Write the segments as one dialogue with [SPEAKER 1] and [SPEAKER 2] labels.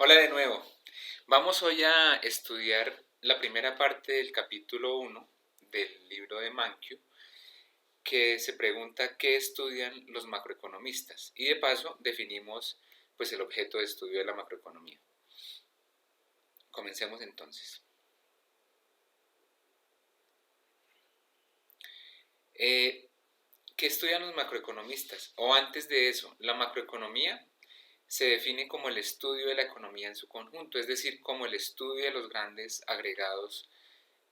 [SPEAKER 1] Hola de nuevo. Vamos hoy a estudiar la primera parte del capítulo 1 del libro de Mankiw, que se pregunta qué estudian los macroeconomistas y de paso definimos pues el objeto de estudio de la macroeconomía. Comencemos entonces. ¿Qué estudian los macroeconomistas? O antes de eso, la macroeconomía se define como el estudio de la economía en su conjunto, es decir, como el estudio de los grandes agregados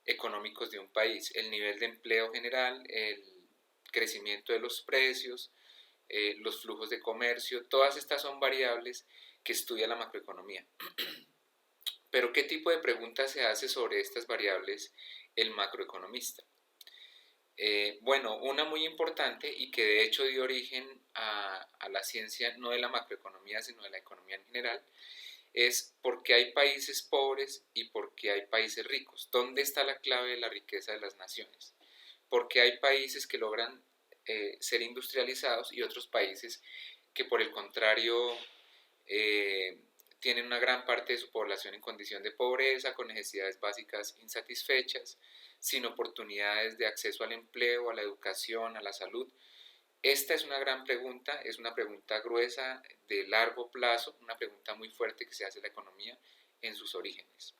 [SPEAKER 1] económicos de un país, el nivel de empleo general, el crecimiento de los precios, los flujos de comercio, todas estas son variables que estudia la macroeconomía. Pero ¿qué tipo de preguntas se hace sobre estas variables el macroeconomista? Bueno, una muy importante y que de hecho dio origen a la ciencia no de la macroeconomía sino de la economía en general, es por qué hay países pobres y por qué hay países ricos. ¿Dónde está la clave de la riqueza de las naciones? ¿Por qué hay países que logran ser industrializados y otros países que por el contrario eh, tienen una gran parte de su población en condición de pobreza, con necesidades básicas insatisfechas, sin oportunidades de acceso al empleo, a la educación, a la salud? Esta es una gran pregunta, es una pregunta gruesa, de largo plazo, una pregunta muy fuerte que se hace la economía en sus orígenes.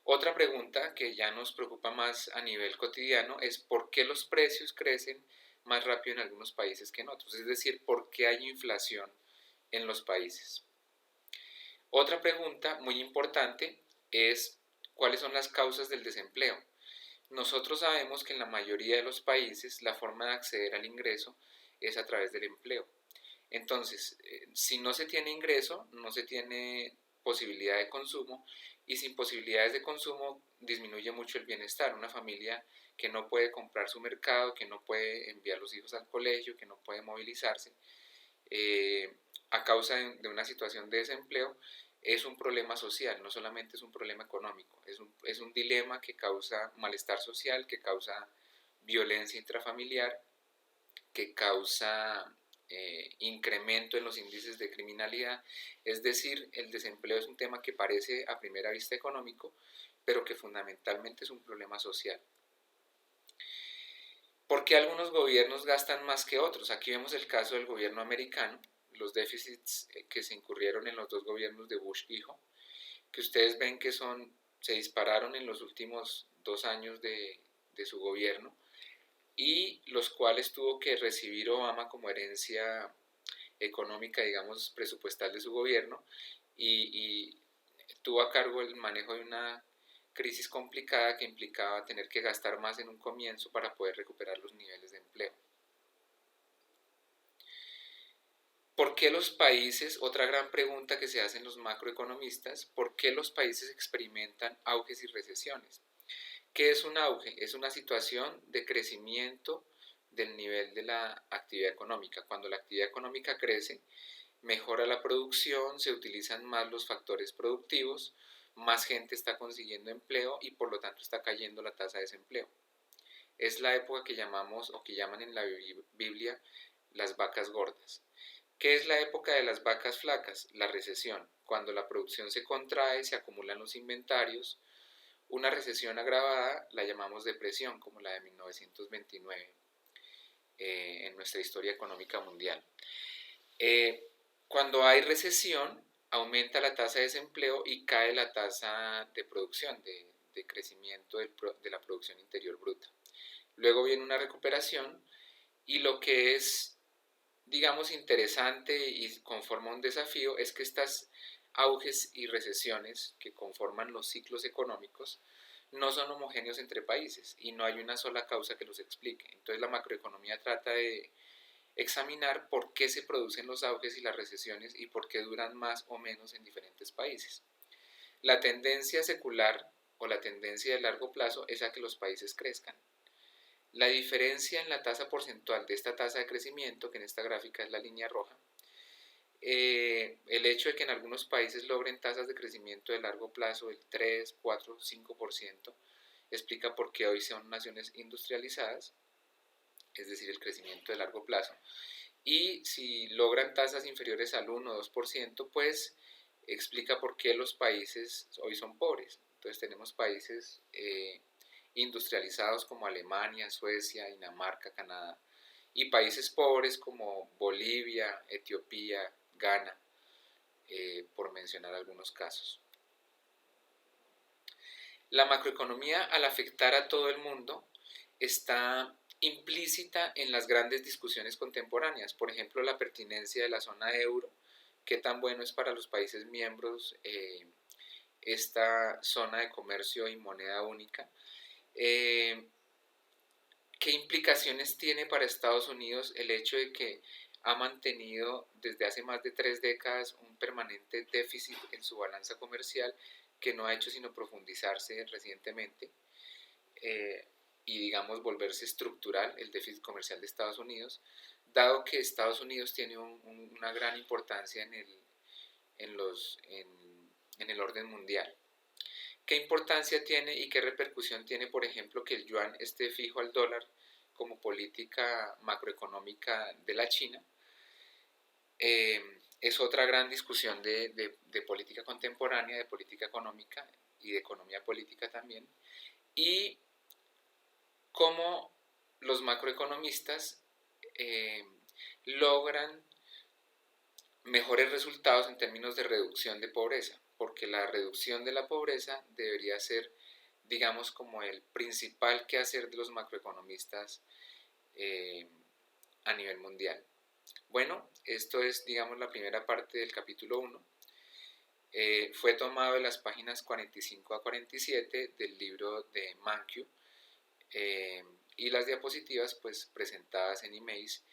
[SPEAKER 1] Otra pregunta que ya nos preocupa más a nivel cotidiano es por qué los precios crecen más rápido en algunos países que en otros, es decir, por qué hay inflación en los países. Otra pregunta muy importante es cuáles son las causas del desempleo. Nosotros sabemos que en la mayoría de los países la forma de acceder al ingreso es a través del empleo. Entonces, si no se tiene ingreso, no se tiene posibilidad de consumo y sin posibilidades de consumo disminuye mucho el bienestar. Una familia que no puede comprar su mercado, que no puede enviar los hijos al colegio, que no puede movilizarse eh, a causa de una situación de desempleo, es un problema social, no solamente es un problema económico, es un dilema que causa malestar social, que causa violencia intrafamiliar, que causa incremento en los índices de criminalidad. Es decir, el desempleo es un tema que parece a primera vista económico, pero que fundamentalmente es un problema social. ¿Por qué algunos gobiernos gastan más que otros? Aquí vemos el caso del gobierno americano, los déficits que se incurrieron en los dos gobiernos de Bush hijo, que ustedes ven que se dispararon en los últimos 2 años de su gobierno y los cuales tuvo que recibir Obama como herencia económica, digamos, presupuestal de su gobierno y tuvo a cargo el manejo de una crisis complicada que implicaba tener que gastar más en un comienzo para poder recuperar los niveles de empleo. ¿Por qué los países, otra gran pregunta que se hacen los macroeconomistas, por qué los países experimentan auges y recesiones? ¿Qué es un auge? Es una situación de crecimiento del nivel de la actividad económica. Cuando la actividad económica crece, mejora la producción, se utilizan más los factores productivos, más gente está consiguiendo empleo y por lo tanto está cayendo la tasa de desempleo. Es la época que llamamos o que llaman en la Biblia las vacas gordas. ¿Qué es la época de las vacas flacas? La recesión. Cuando la producción se contrae, se acumulan los inventarios. Una recesión agravada la llamamos depresión, como la de 1929 en nuestra historia económica mundial. Cuando hay recesión, aumenta la tasa de desempleo y cae la tasa de producción, de crecimiento de la producción interior bruta. Luego viene una recuperación y lo que es, digamos, interesante y conforma un desafío es que estas auges y recesiones que conforman los ciclos económicos no son homogéneos entre países y no hay una sola causa que los explique. Entonces la macroeconomía trata de examinar por qué se producen los auges y las recesiones y por qué duran más o menos en diferentes países. La tendencia secular o la tendencia de largo plazo es a que los países crezcan. La diferencia en la tasa porcentual de esta tasa de crecimiento, que en esta gráfica es la línea roja, el hecho de que en algunos países logren tasas de crecimiento de largo plazo del 3, 4, 5%, explica por qué hoy son naciones industrializadas, es decir, el crecimiento de largo plazo. Y si logran tasas inferiores al 1 o 2%, pues explica por qué los países hoy son pobres. Entonces tenemos países industrializados como Alemania, Suecia, Dinamarca, Canadá, y países pobres como Bolivia, Etiopía, Ghana, por mencionar algunos casos. La macroeconomía, al afectar a todo el mundo, está implícita en las grandes discusiones contemporáneas, por ejemplo, la pertinencia de la zona euro, qué tan bueno es para los países miembros esta zona de comercio y moneda única, qué implicaciones tiene para Estados Unidos el hecho de que ha mantenido desde hace más de 3 décadas un permanente déficit en su balanza comercial que no ha hecho sino profundizarse recientemente y digamos volverse estructural el déficit comercial de Estados Unidos, dado que Estados Unidos tiene una gran importancia en el orden mundial. ¿Qué importancia tiene y qué repercusión tiene, por ejemplo, que el yuan esté fijo al dólar como política macroeconómica de la China? Es otra gran discusión de política contemporánea, de política económica y de economía política también. Y cómo los macroeconomistas logran mejores resultados en términos de reducción de pobreza, porque la reducción de la pobreza debería ser, digamos, como el principal quehacer de los macroeconomistas a nivel mundial. Bueno, esto es, digamos, la primera parte del capítulo 1. Fue tomado de las páginas 45 a 47 del libro de Mankiw, y las diapositivas pues presentadas en emails